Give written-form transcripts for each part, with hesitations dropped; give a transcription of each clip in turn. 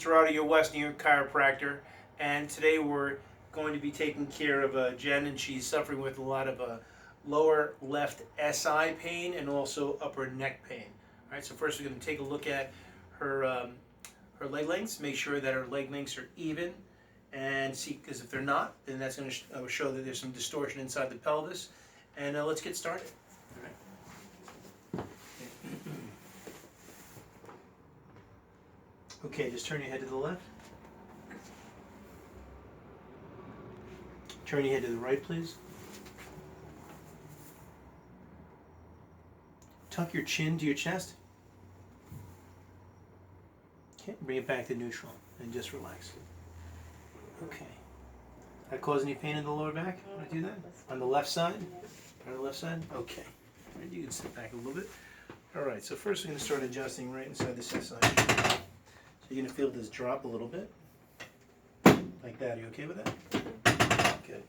Tirado, your West New York chiropractor, and today we're going to be taking care of Jen, and she's suffering with a lot of lower left SI pain and also upper neck pain. All right, so first we're going to take a look at her her leg lengths, make sure that her leg lengths are even, and see, because if they're not, then that's going to show that there's some distortion inside the pelvis. And let's get started. All right. Okay, just turn your head to the left. Turn your head to the right, please. Tuck your chin to your chest. Okay, bring it back to neutral and just relax. Okay. That cause any pain in the lower back when I do that? On the left side? On the left side? Okay. All right, you can sit back a little bit. All right, so first we're going to start adjusting right inside this SI. So you're going to feel this drop a little bit. Like that. Are you okay with that? Good.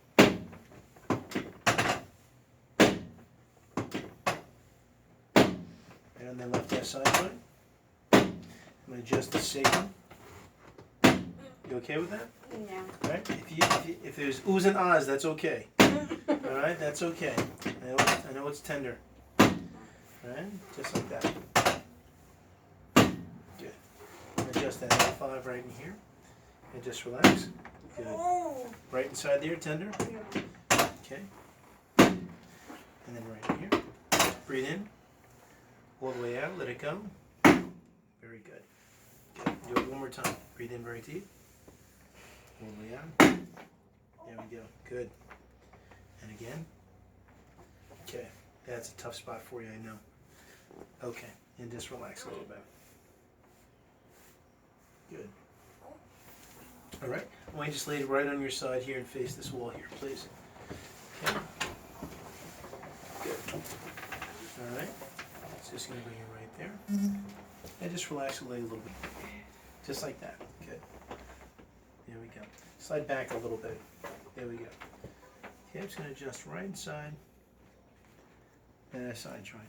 And on the left SI joint. I'm going to adjust the sacrum. You okay with that? Yeah. All right. If there's oohs and ahs, that's okay. All right, that's okay. I know it's tender. All right, just like that. Good. Adjust that L5 right in here, and just relax. Good. Right inside there, tender. Okay. And then right in here. Breathe in. All the way out. Let it go. Very good. Good. Do it one more time. Breathe in very deep. All the way out. There we go. Good. And again. Okay. That's a tough spot for you, I know. Okay. And just relax a little bit. Good. All right. I want you to just lay it right on your side here and face this wall here, please. Okay. Good. All right. It's just going to bring you right there. And just relax the leg a little bit. Just like that. Good. There we go. Slide back a little bit. There we go. Okay, I'm just going to adjust right inside that side joint.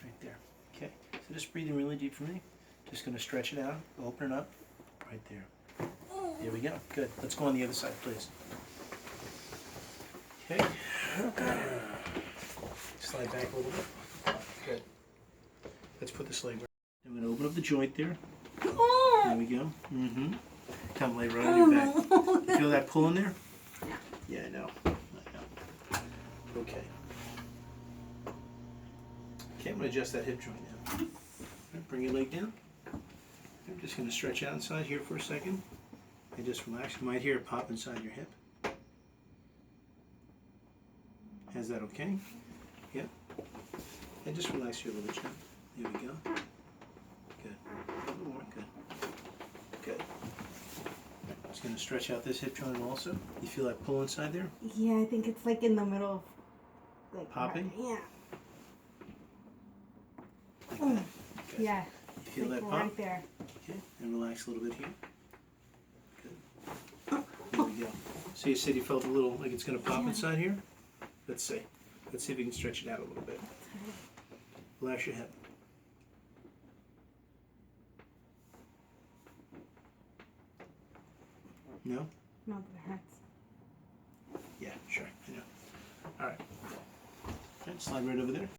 Right there. Okay, so just breathe in really deep for me. Just going to stretch it out, open it up, right there. There we go. Good. Let's go on the other side, please. Okay. Slide back a little bit. Good. Let's put this leg right. I'm going to open up the joint there. There we go. Mm-hmm. Come lay right on your back. You feel that pull in there? Yeah, I know. Okay. Okay, I'm going to adjust that hip joint now. Right, bring your leg down. I'm just going to stretch out inside here for a second. And just relax. You might hear it pop inside your hip. Is that okay? Yep. And just relax your little chin. There we go. Good. A little more. Good. Good. Just going to stretch out this hip joint also. You feel that pull inside there? Yeah, I think it's like in the middle of like popping? Yeah. Like that. Okay. Yeah. You feel like that pop? right there. Okay. And relax a little bit here. Good. There we go. So you said you felt a little like it's going to pop inside here? Let's see. Let's see if we can stretch it out a little bit. Relax your hip. No? No, that hurts. Yeah, sure. I know. All right. Okay, slide right over there.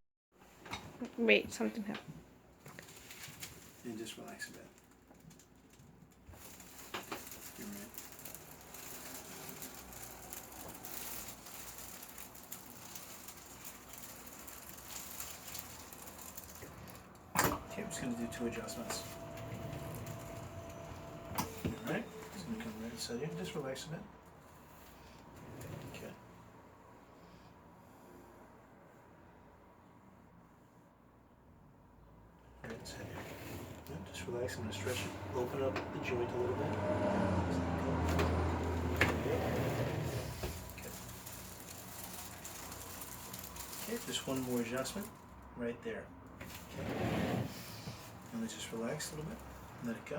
Wait, something happened. And just relax a bit. You're right. Okay, I'm just going to do 2 adjustments. All right. Just going to come right inside here. Just relax a bit. Okay. Right inside here. Yeah, just relax. I'm going to stretch it. Open up the joint a little bit. Okay, just one more adjustment right there. Okay. And let's just relax a little bit. Let it go.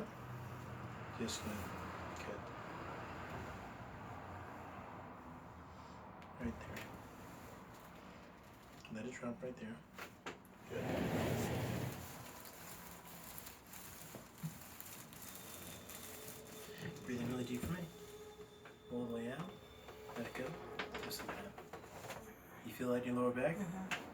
Just good. Good. Right there. Let it drop right there. Good. Deep for me. All the way out. Let it go. Just like that. You feel that in your lower back? Uh-huh.